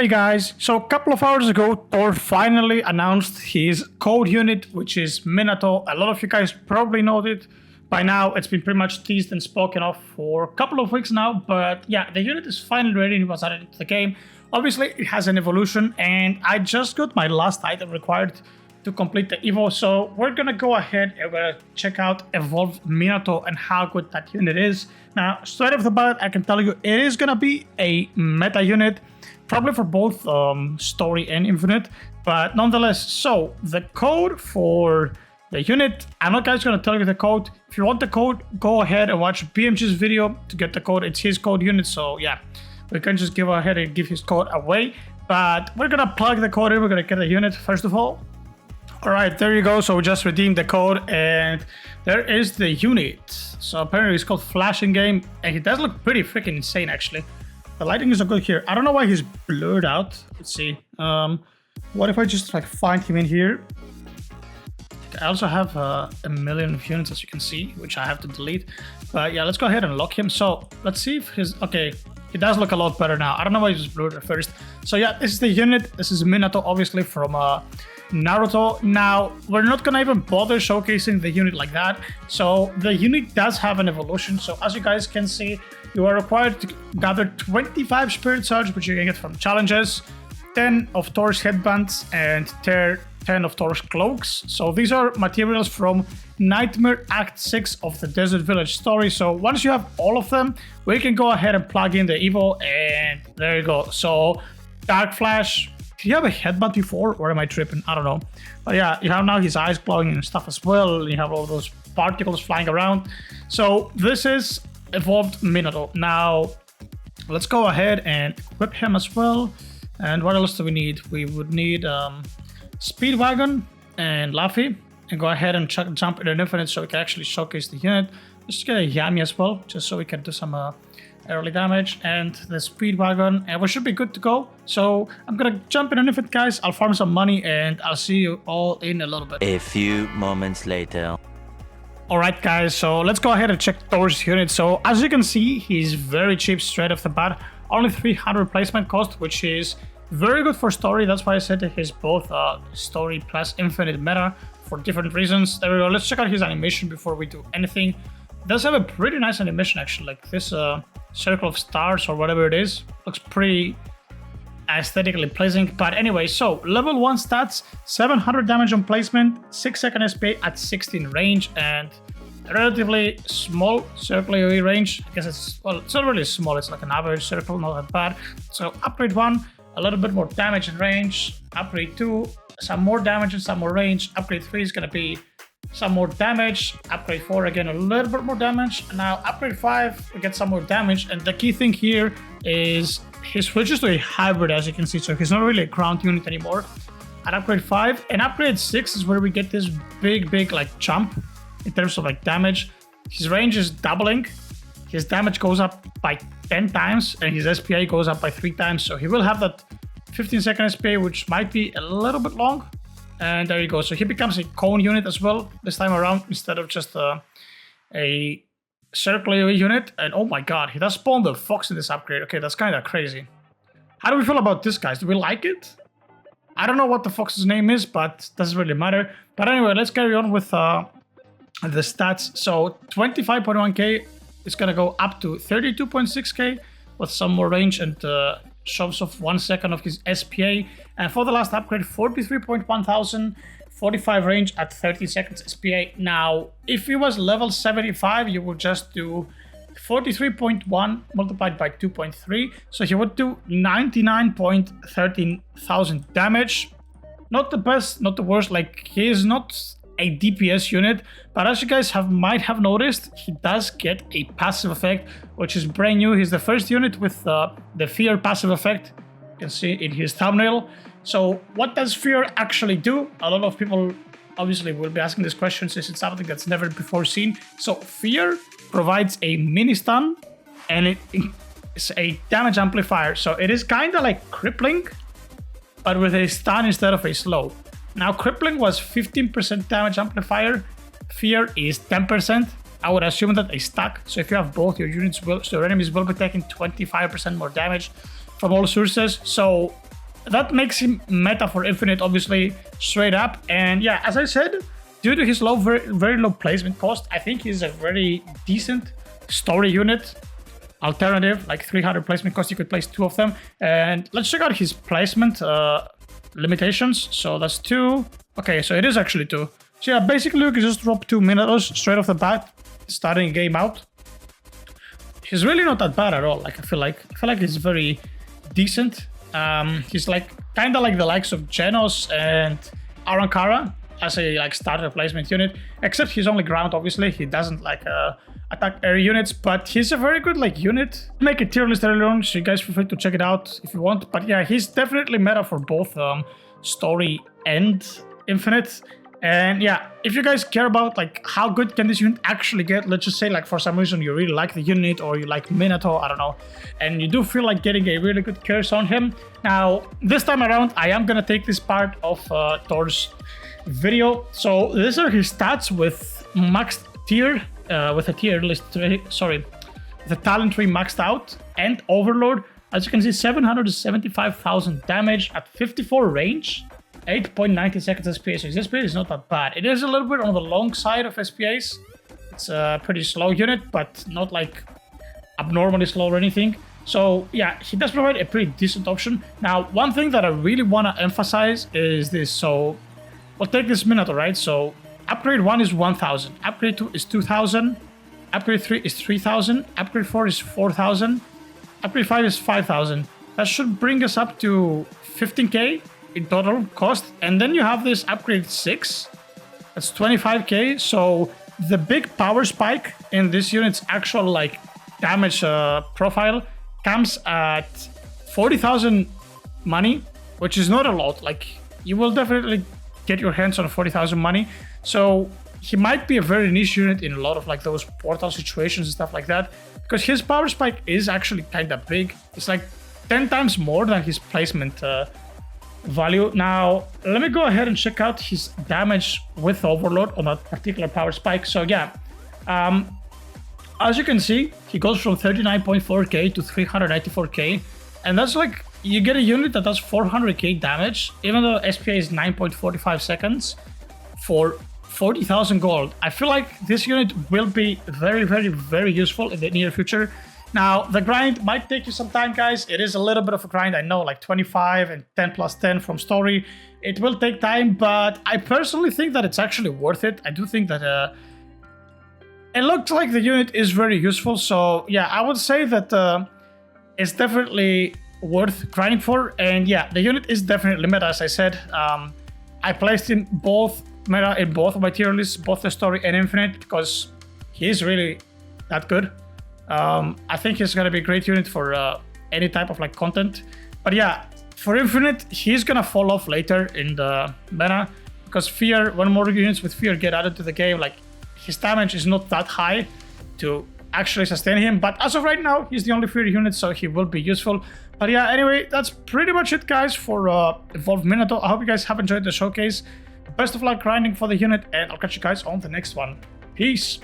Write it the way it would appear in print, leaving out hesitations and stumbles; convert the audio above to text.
Hey guys, so a couple of hours ago, Thor finally announced his code unit, which is Minato. A lot of you guys probably know it by now. It's been pretty much teased and spoken of for a couple of weeks now, but yeah, the unit is finally ready and was added into the game. Obviously, it has an evolution, and I just got my last item required to complete the Evo, so we're gonna go ahead and we're gonna check out Evolved Minato and how good that unit is. Now, straight off the bat, I can tell you it is gonna be a meta unit, probably for both story and infinite, but nonetheless. So the code for the unit, I'm not guys gonna tell you the code. If you want the code, go ahead and watch BMG's video to get the code. It's his code unit, so yeah, we can just go ahead and give his code away, but we're gonna plug the code in. We're gonna get the unit first of all. All right, there you go. So we just redeemed the code and there is the unit. So apparently it's called Flashing Game, and he does look pretty freaking insane actually. The lighting is so good here. I don't know why he's blurred out. Let's see. What if I just like find him in here? I also have a million of units, as you can see, which I have to delete. But yeah, let's go ahead and lock him. So let's see if his... Okay, he does look a lot better now. I don't know why he was blurred at first. So yeah, this is the unit. This is Minato, obviously, from Naruto. Now, we're not gonna even bother showcasing the unit like that. So the unit does have an evolution. So as you guys can see, you are required to gather 25 Spirit Surge, which you can get from challenges, 10 of Thor's headbands, and 10 of Thor's cloaks. So these are materials from Nightmare Act 6 of the Desert Village story. So once you have all of them, we can go ahead and plug in the Evo, and there you go. So Dark Flash. Did you have a headband before, or am I tripping? I don't know. But yeah, you have now his eyes glowing and stuff as well. You have all those particles flying around. So this is Evolved Minato. Now, let's go ahead and equip him as well. And what else do we need? We would need Speedwagon and Luffy. And go ahead and jump in an infinite so we can actually showcase the unit. Let's just get a Yami as well, just so we can do some early damage. And the Speedwagon, and we should be good to go. So I'm gonna jump in an infinite, guys. I'll farm some money, and I'll see you all in a little bit. A few moments later. Alright guys, so let's go ahead and check Thor's unit. So as you can see, he's very cheap straight off the bat. Only 300 replacement cost, which is very good for story. That's why I said that he's both story plus infinite meta for different reasons. There we go. Let's check out his animation before we do anything. It does have a pretty nice animation actually, like this circle of stars or whatever it is. Looks pretty aesthetically pleasing. But anyway, so level 1 stats, 700 damage on placement, 6 second SP at 16 range, and relatively small circle AoE range. I guess it's, well, it's not really small, it's like an average circle, not that bad. So upgrade 1, a little bit more damage and range. Upgrade 2, some more damage and some more range. Upgrade 3 is gonna be some more damage. Upgrade 4, again a little bit more damage. And now upgrade 5, we get some more damage. And the key thing here is he switches to a hybrid, as you can see, so he's not really a ground unit anymore at upgrade 5. And upgrade 6 is where we get this big like jump in terms of like damage. His range is doubling, his damage goes up by 10 times, and his SPA goes up by 3 times. So he will have that 15 second SPA, which might be a little bit long. And there you go. So he becomes a cone unit as well this time around, instead of just a circle AoE unit. And oh my god, he does spawn the fox in this upgrade. Okay, that's kind of crazy. How do we feel about this, guys? Do we like it? I don't know what the fox's name is, but doesn't really matter. But anyway, let's carry on with the stats. So 25.1k is gonna go up to 32.6k with some more range and shoves off 1 second of his SPA. And for the last upgrade, 43.1 thousand, 45 range at 30 seconds SPA. Now, if he was level 75, you would just do 43.1 multiplied by 2.3. So he would do 99.13 thousand damage. Not the best, not the worst. Like, he is not a DPS unit, but as you guys might have noticed, he does get a passive effect, which is brand new. He's the first unit with the fear passive effect. You can see in his thumbnail. So what does fear actually do? A lot of people obviously will be asking this question since it's something that's never before seen. So fear provides a mini stun, and it's a damage amplifier. So it is kind of like crippling, but with a stun instead of a slow. Now, crippling was 15% damage amplifier. Fear is 10%. I would assume that they stack. So if you have both, your units will, so your enemies will be taking 25% more damage from all sources. So that makes him meta for Infinite, obviously, straight up. And yeah, as I said, due to his low, very low placement cost, I think he's a very decent story unit alternative. Like 300 placement cost, you could place 2 of them. And let's check out his placement limitations. So that's 2. Okay, so it is actually 2. So yeah, basically you can just drop 2 Minatos straight off the bat, starting a game out. He's really not that bad at all. Like I feel like he's very decent. He's like kind of like the likes of Genos and Arankara as a like starter replacement unit, except he's only ground. Obviously, he doesn't like attack air units, but he's a very good like unit. Make a tier list earlier on, so you guys feel free to check it out if you want. But yeah, he's definitely meta for both story and Infinite. And yeah, if you guys care about like how good can this unit actually get, let's just say like for some reason you really like the unit or you like Minato, I don't know, and you do feel like getting a really good curse on him. Now, this time around, I am gonna take this part of Thor's video. So these are his stats with max tier, with a tier list, sorry, the talent tree maxed out and Overlord. As you can see, 775,000 damage at 54 range. 8.90 seconds SPA, so his SPA is not that bad. It is a little bit on the long side of SPAs. It's a pretty slow unit, but not like abnormally slow or anything. So yeah, he does provide a pretty decent option. Now, one thing that I really want to emphasize is this. So we'll take this Minato, right? So upgrade 1 is 1,000, upgrade 2 is 2,000, upgrade 3 is 3,000, upgrade 4 is 4,000, upgrade 5 is 5,000. That should bring us up to 15k in total cost. And then you have this upgrade 6, that's 25k. So the big power spike in this unit's actual like damage profile comes at 40,000 money, which is not a lot. Like you will definitely get your hands on 40,000 money. So he might be a very niche unit in a lot of like those portal situations and stuff like that, because his power spike is actually kind of big. It's like 10 times more than his placement value. Now, let me go ahead and check out his damage with Overload on that particular power spike. So yeah, as you can see, he goes from 39.4k to 394k, and that's like, you get a unit that does 400k damage, even though SPA is 9.45 seconds for 40,000 gold. I feel like this unit will be very, very, very useful in the near future. Now, the grind might take you some time, guys. It is a little bit of a grind, I know, like 25 and 10 plus 10 from story. It will take time, but I personally think that it's actually worth it. I do think that it looks like the unit is very useful. So yeah, I would say that it's definitely worth grinding for. And yeah, the unit is definitely meta, as I said. I placed in both meta in both of my tier lists, both the story and Infinite, because he is really that good. I think he's gonna be a great unit for any type of like content. But yeah, for Infinite, he's gonna fall off later in the meta, because Fear, when more units with Fear get added to the game, like his damage is not that high to actually sustain him. But as of right now, he's the only Fear unit, so he will be useful. But yeah, anyway, that's pretty much it, guys, for Evolved Minato. I hope you guys have enjoyed the showcase. Best of luck grinding for the unit, and I'll catch you guys on the next one. Peace.